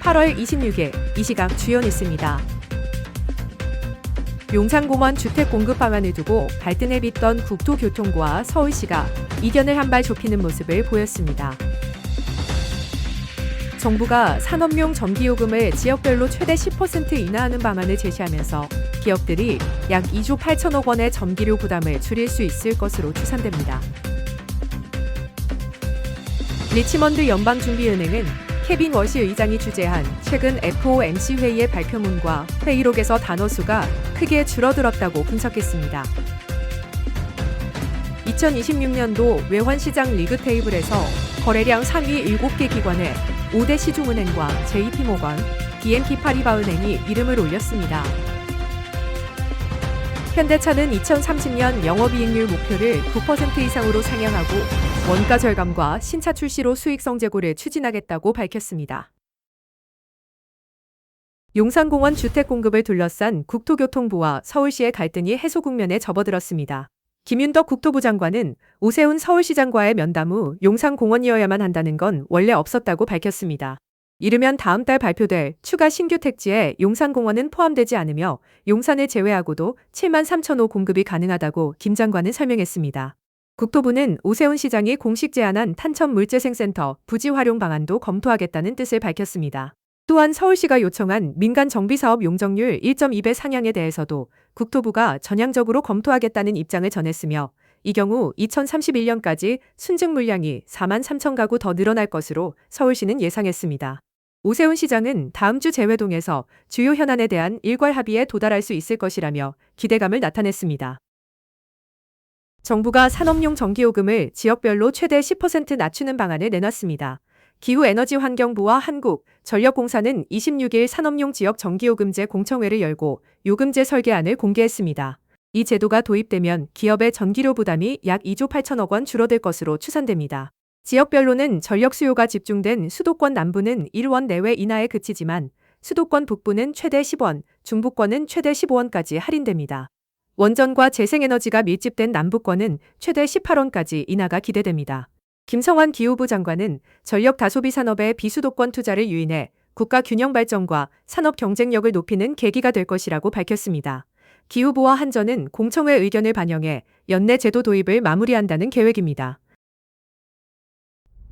8월 26일 이 시각 주요 뉴스입니다. 용산공원 주택 공급 방안을 두고 갈등을 빚던 국토교통부와 서울시가 이견을 한 발 좁히는 모습을 보였습니다. 정부가 산업용 전기요금을 지역별로 최대 10% 인하하는 방안을 제시하면서 기업들이 약 2조 8천억 원의 전기료 부담을 줄일 수 있을 것으로 추산됩니다. 리치먼드 연방준비은행은 케빈 워시 의장이 주재한 최근 FOMC 회의의 발표문과 회의록에서 단어 수가 크게 줄어들었다고 분석했습니다. 2026년도 외환시장 리그 테이블에서 거래량 상위 7개 기관의 5대 시중은행과 JP모건, BNP 파리바은행이 이름을 올렸습니다. 현대차는 2030년 영업이익률 목표를 9% 이상으로 상향하고 원가 절감과 신차 출시로 수익성 제고를 추진하겠다고 밝혔습니다. 용산공원 주택 공급을 둘러싼 국토교통부와 서울시의 갈등이 해소 국면에 접어들었습니다. 김윤덕 국토부 장관은 오세훈 서울시장과의 면담 후 용산공원이어야만 한다는 건 원래 없었다고 밝혔습니다. 이르면 다음 달 발표될 추가 신규 택지에 용산공원은 포함되지 않으며 용산을 제외하고도 7만 3천 호 공급이 가능하다고 김 장관은 설명했습니다. 국토부는 오세훈 시장이 공식 제안한 탄천물재생센터 부지 활용 방안도 검토하겠다는 뜻을 밝혔습니다. 또한 서울시가 요청한 민간 정비사업 용적률 1.2배 상향에 대해서도 국토부가 전향적으로 검토하겠다는 입장을 전했으며 이 경우 2031년까지 순증 물량이 4만 3천 가구 더 늘어날 것으로 서울시는 예상했습니다. 오세훈 시장은 다음 주 재회동에서 주요 현안에 대한 일괄 합의에 도달할 수 있을 것이라며 기대감을 나타냈습니다. 정부가 산업용 전기요금을 지역별로 최대 10% 낮추는 방안을 내놨습니다. 기후에너지환경부와 한국전력공사는 26일 산업용 지역 전기요금제 공청회를 열고 요금제 설계안을 공개했습니다. 이 제도가 도입되면 기업의 전기료 부담이 약 2조 8천억 원 줄어들 것으로 추산됩니다. 지역별로는 전력 수요가 집중된 수도권 남부는 1원 내외 인하에 그치지만 수도권 북부는 최대 10원, 중부권은 최대 15원까지 할인됩니다. 원전과 재생에너지가 밀집된 남부권은 최대 18원까지 인하가 기대됩니다. 김성환 기후부 장관은 전력 다소비 산업의 비수도권 투자를 유인해 국가 균형 발전과 산업 경쟁력을 높이는 계기가 될 것이라고 밝혔습니다. 기후부와 한전은 공청회 의견을 반영해 연내 제도 도입을 마무리한다는 계획입니다.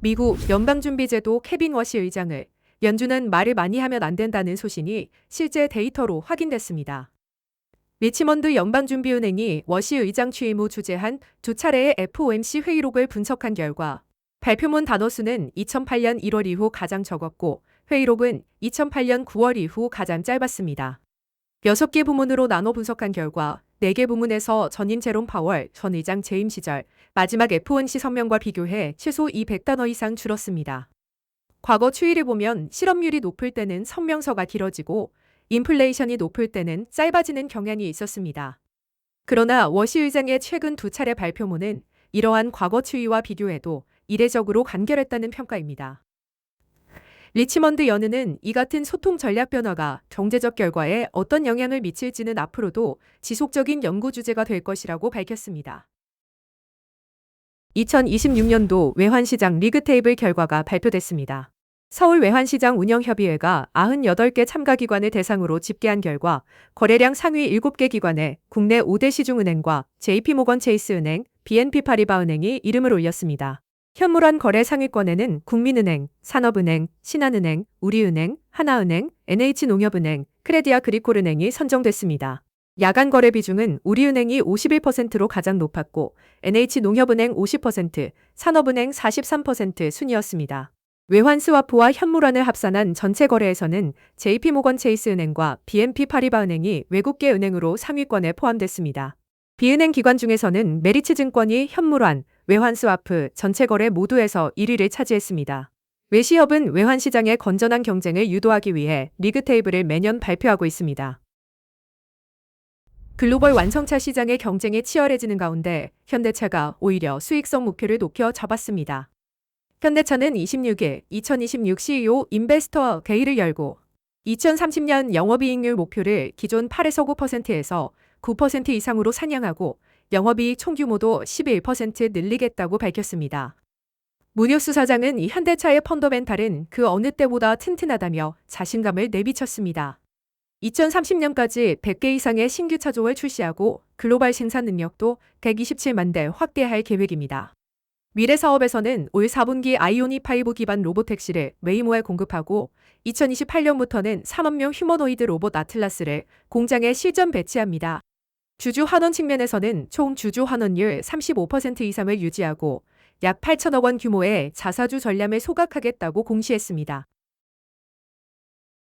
미국 연방준비제도 케빈 워시 의장을 연준은 말을 많이 하면 안 된다는 소신이 실제 데이터로 확인됐습니다. 리치먼드 연방준비은행이 워시 의장 취임 후 주재한 두 차례의 FOMC 회의록을 분석한 결과 발표문 단어 수는 2008년 1월 이후 가장 적었고 회의록은 2008년 9월 이후 가장 짧았습니다. 6개 부문으로 나눠 분석한 결과 4개 부문에서 전임 제롬 파월 전 의장 재임 시절 마지막 FOMC 성명과 비교해 최소 200단어 이상 줄었습니다. 과거 추이를 보면 실업률이 높을 때는 성명서가 길어지고 인플레이션이 높을 때는 짧아지는 경향이 있었습니다. 그러나 워시 의장의 최근 두 차례 발표문은 이러한 과거 추이와 비교해도 이례적으로 간결했다는 평가입니다. 리치먼드 연은은 이 같은 소통 전략 변화가 경제적 결과에 어떤 영향을 미칠지는 앞으로도 지속적인 연구 주제가 될 것이라고 밝혔습니다. 2026년도 외환시장 리그 테이블 결과가 발표됐습니다. 서울 외환시장 운영협의회가 98개 참가기관을 대상으로 집계한 결과 거래량 상위 7개 기관에 국내 5대 시중은행과 JP모건 체이스은행, BNP 파리바은행이 이름을 올렸습니다. 현물환 거래 상위권에는 국민은행, 산업은행, 신한은행, 우리은행, 하나은행, NH농협은행, 크레디아그리콜은행이 선정됐습니다. 야간 거래 비중은 우리은행이 51%로 가장 높았고 NH농협은행 50%, 산업은행 43% 순이었습니다. 외환 스와프와 현물환을 합산한 전체 거래에서는 JP모건 체이스은행과 BNP 파리바은행이 외국계 은행으로 상위권에 포함됐습니다. 비은행 기관 중에서는 메리츠증권이 현물환, 외환 스와프, 전체 거래 모두에서 1위를 차지했습니다. 외시협은 외환시장의 건전한 경쟁을 유도하기 위해 리그 테이블을 매년 발표하고 있습니다. 글로벌 완성차 시장의 경쟁이 치열해지는 가운데 현대차가 오히려 수익성 목표를 높여 잡았습니다. 현대차는 26일 2026 CEO 인베스터 데이를 열고 2030년 영업이익률 목표를 기존 8에서 9%에서 9% 이상으로 상향하고 영업이익 총규모도 11% 늘리겠다고 밝혔습니다. 무뉴스 사장은 이 현대차의 펀더멘탈은 그 어느 때보다 튼튼하다며 자신감을 내비쳤습니다. 2030년까지 100개 이상의 신규 차종을 출시하고 글로벌 생산 능력도 127만 대 확대할 계획입니다. 미래 사업에서는 올 4분기 아이오닉5 기반 로보택시를 웨이모에 공급하고 2028년부터는 3만 명 휴머노이드 로봇 아틀라스를 공장에 실전 배치합니다. 주주 환원 측면에서는 총 주주 환원율 35% 이상을 유지하고 약 8천억 원 규모의 자사주 전략을 소각하겠다고 공시했습니다.